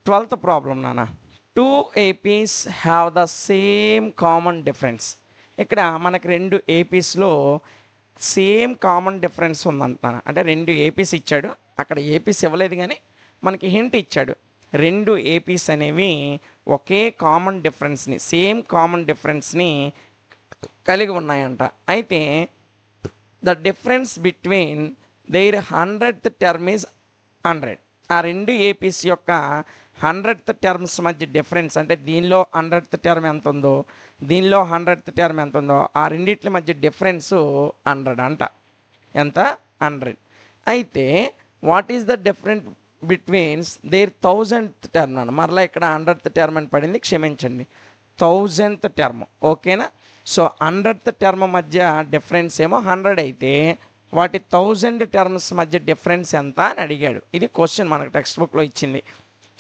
12th problem నాన్న. 2 APs have the same common difference. ఇక్కడ మనకి 2 APsలో సేమ్ కామన్ డిఫరెన్స్ ఉందంటున్నాను. అంటే 2 APs ఇచ్చాడు, అక్కడ APs ఇవ్వలేదు కానీ మనకి హింట్ ఇచ్చాడు. 2 APs అనేవి ఒకే కామన్ డిఫరెన్స్ని, సేమ్ కామన్ డిఫరెన్స్ని కలిగి ఉన్నాయంట. అయితే the difference between their 100th term is 100. ఆ 2 APs యొక్క 100th టర్మ్స్ మధ్య డిఫరెన్స్, అంటే దీనిలో 100th టర్మ్ ఎంత ఉందో, దీనిలో 100th టర్మ్ ఎంత ఉందో, ఆ రెండిట్ల మధ్య డిఫరెన్స్ 100 అంట. ఎంత? 100. అయితే what is the difference betweens their 1000th term అన్న. మరలా ఇక్కడ 100th టర్మ్ అని పడింది, క్షమించండి, 1000th టర్మ్. ఓకేనా? సో 100th టర్మ్ మధ్య డిఫరెన్స్ ఏమో 100 అయితే వాటి 1000 టర్మ్స్ మధ్య డిఫరెన్స్ ఎంత అని అడిగాడు. ఇది క్వశ్చన్ మనకు టెక్స్ట్ బుక్లో ఇచ్చింది.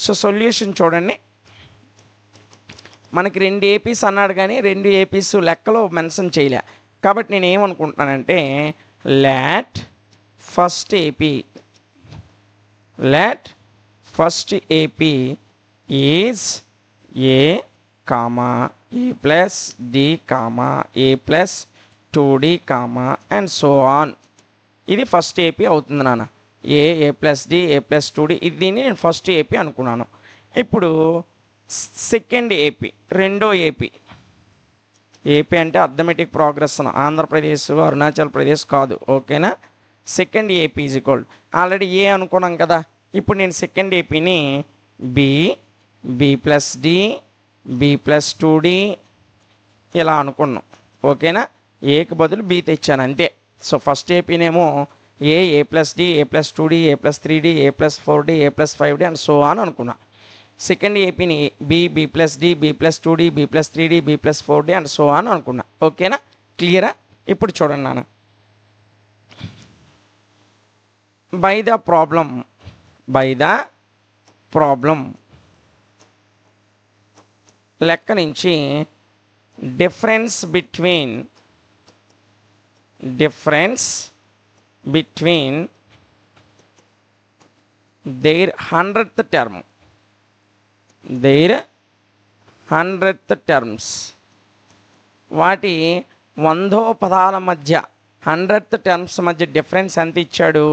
సో సొల్యూషన్ చూడండి. మనకి 2 APs అన్నాడు కానీ 2 APs లెక్కలో మెన్షన్ చేయలే. కాబట్టి నేను ఏమనుకుంటున్నానంటే let first AP is A, A plus D, A plus 2D, and so on. ఇది ఫస్ట్ AP అవుతుంది నాన్న. A plus D, A plus 2D, ఇది దీన్ని నేను ఫస్ట్ AP అనుకున్నాను. ఇప్పుడు సెకండ్ AP, రెండో AP అంటే అర్థమెటిక్ ప్రోగ్రెస్, ఆంధ్రప్రదేశ్ అరుణాచల్ ప్రదేశ్ కాదు. ఓకేనా? Second AP is equal, already A అనుకున్నాం కదా. ఇప్పుడు నేను సెకండ్ APని B plus D, B plus 2D ఇలా అనుకున్నాం. ఓకేనా? ఏకి బదులు B తెచ్చాను అంతే. సో ఫస్ట్ APనేమో A plus D, A plus 2D, A plus 3D, A plus 4D, A plus 5D and so on అనుకున్నా. సెకండ్ APని B plus D, B plus 2D, B plus 3D, B plus 4D and so on అనుకున్నా. ఓకేనా? క్లియరా? ఇప్పుడు చూడండి నాన్న, by the problem లెక్క నుంచి difference between their 100th terms వాటి 100వ పదాల మధ్య 100th టర్మ్స్ మధ్య డిఫరెన్స్ ఎంత ఇచ్చాడు?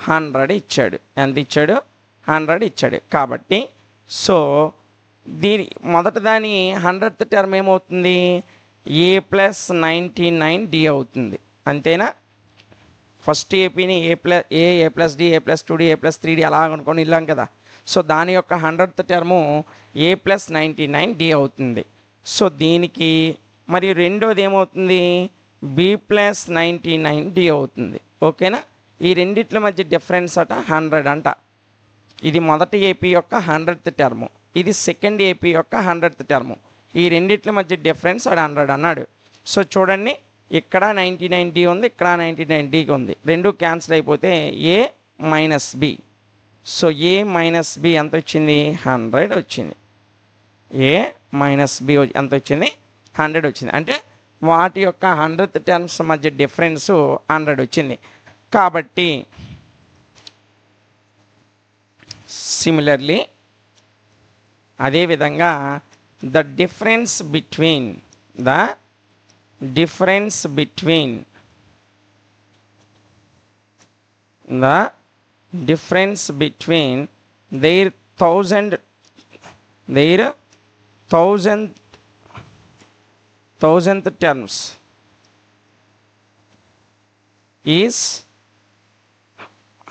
100 ఇచ్చాడు. ఎంత ఇచ్చాడు? 100 ఇచ్చాడు. కాబట్టి సో దీని మొదట దాని 100th టర్మ్ ఏమవుతుంది? A ప్లస్ 99D అవుతుంది. అంతేనా? ఫస్ట్ APని A plus D, A plus 2D, A plus 3D అలా అనుకొని వెళ్ళాం కదా. సో దాని యొక్క 100th term A plus 99D అవుతుంది. సో దీనికి మరియు రెండోది ఏమవుతుంది? B ప్లస్ 99D అవుతుంది. ఓకేనా? ఈ రెండిట్ల మధ్య డిఫరెన్స్ అట 100 అంట. ఇది మొదటి AP యొక్క 100th టర్ము, ఇది సెకండ్ AP యొక్క 100th టర్ము. ఈ రెండిట్ల మధ్య డిఫరెన్స్ 100 అన్నాడు. సో చూడండి, ఇక్కడ 99D ఉంది, ఇక్కడ 99D ఉంది. రెండు క్యాన్సిల్ అయిపోతే A minus B. So A minus B ఎంత వచ్చింది? 100 వచ్చింది. A మైనస్ B ఎంత వచ్చింది? 100 వచ్చింది. అంటే వాటి యొక్క 100th టర్మ్స్ మధ్య డిఫరెన్స్ 100 వచ్చింది. కాబట్టి సిమిలర్లీ అదేవిధంగా the difference between their 1000th terms is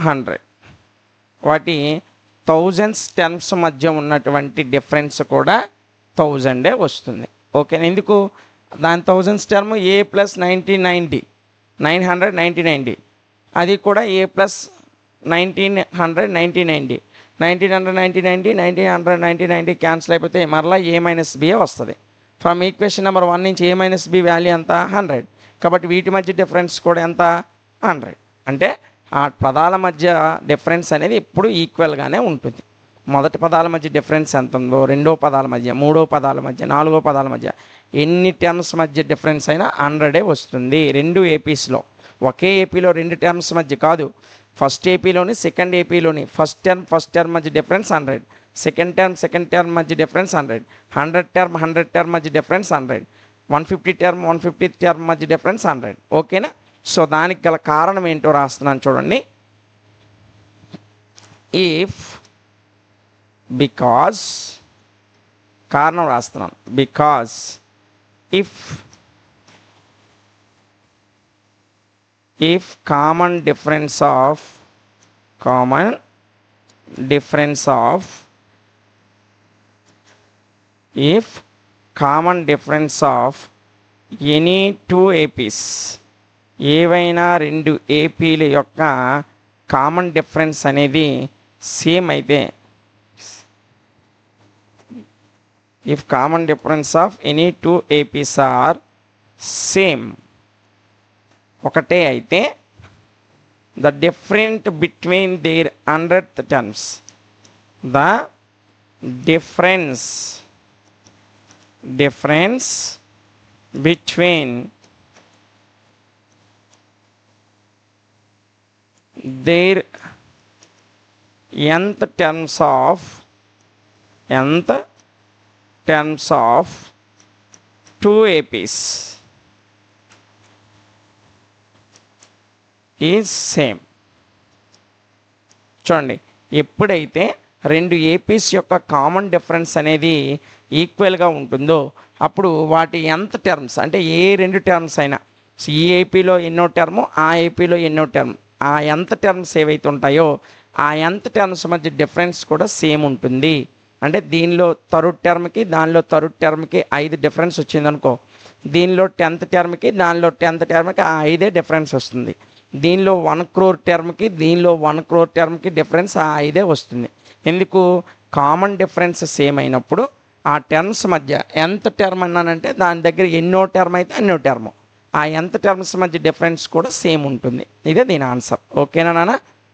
100. వాటి 1000th టర్మ్స్ మధ్య ఉన్నటువంటి డిఫరెన్స్ కూడా 1000 వస్తుంది. ఓకేనా? ఎందుకు? దాని 1000th term A plus 999D, అది కూడా A plus 1999D, 1999D cancel అయిపోతే మరలా A మైనస్ B వస్తుంది. ఫ్రమ్ ఈక్వేషన్ నెంబర్ 1 నుంచి A మైనస్ B వాల్యూ ఎంత? 100. కాబట్టి వీటి మధ్య డిఫరెన్స్ కూడా ఎంత? 100. అంటే ఆ పదాల మధ్య డిఫరెన్స్ అనేది ఎప్పుడు ఈక్వల్గానే ఉంటుంది. మొదటి పదాల మధ్య డిఫరెన్స్ ఎంత ఉందో, రెండో పదాల మధ్య, మూడో పదాల మధ్య, నాలుగో పదాల మధ్య ఎన్ని టర్మ్స్ మధ్య డిఫరెన్స్ అయినా 100 వస్తుంది. రెండు APsలో, ఒకే APలో రెండు టర్మ్స్ మధ్య కాదు, ఫస్ట్ ఏపీలోని సెకండ్ ఏపీలోని ఫస్ట్ టర్మ్ మధ్య డిఫరెన్స్ 100, సెకండ్ టర్మ్ మధ్య డిఫరెన్స్ 100, 100 టర్మ్ మధ్య డిఫరెన్స్ 100, 150 టర్మ్ మధ్య డిఫరెన్స్ 100. ఓకేనా? సో దానికి గల కారణం ఏంటో రాస్తున్నాను చూడండి. బికాజ్ కారణం రాస్తున్నాను. Because if common difference of any two APs, ఏవైనా రెండు ఏపీల యొక్క కామన్ డిఫరెన్స్ అనేది సేమ్ అయితే, if common difference of any two APs are same, ఒకటే అయితే, the difference between their 100th terms, the difference between their nth terms of two APs is same. చూడండి, ఎప్పుడైతే రెండు ఏపీస్ యొక్క కామన్ డిఫరెన్స్ అనేది ఈక్వల్గా ఉంటుందో అప్పుడు వాటి ఎంత టర్మ్స్ అంటే ఏ రెండు టర్మ్స్ అయినా, ఈ ఏపీలో ఎన్నో టర్ము ఆ ఏపీలో ఎన్నో టర్మ్, ఆ ఎంత టర్మ్స్ ఏవైతే ఉంటాయో ఆ ఎంత టర్మ్స్ మధ్య డిఫరెన్స్ కూడా సేమ్ ఉంటుంది. అంటే దీనిలో థర్డ్ టర్మ్కి దానిలో థర్డ్ టర్మ్కి 5 డిఫరెన్స్ వచ్చిందనుకో, దీనిలో 10th టర్మ్కి దానిలో 10th టర్మ్కి ఆ 5 డిఫరెన్స్ వస్తుంది. దీనిలో 1 crore టర్మ్కి దీనిలో 1 crore టర్మ్కి డిఫరెన్స్ ఆ 5 వస్తుంది. ఎందుకు? కామన్ డిఫరెన్స్ సేమ్ అయినప్పుడు ఆ టర్మ్స్ మధ్య ఎంత టర్మ్ అన్నానంటే దాని దగ్గర ఎన్నో టర్మ్ అయితే అన్నో టర్మ్, ఆ ఎంత టర్మ్స్ మధ్య డిఫరెన్స్ కూడా సేమ్ ఉంటుంది. ఇదే దీని ఆన్సర్. ఓకేనా నాన్న?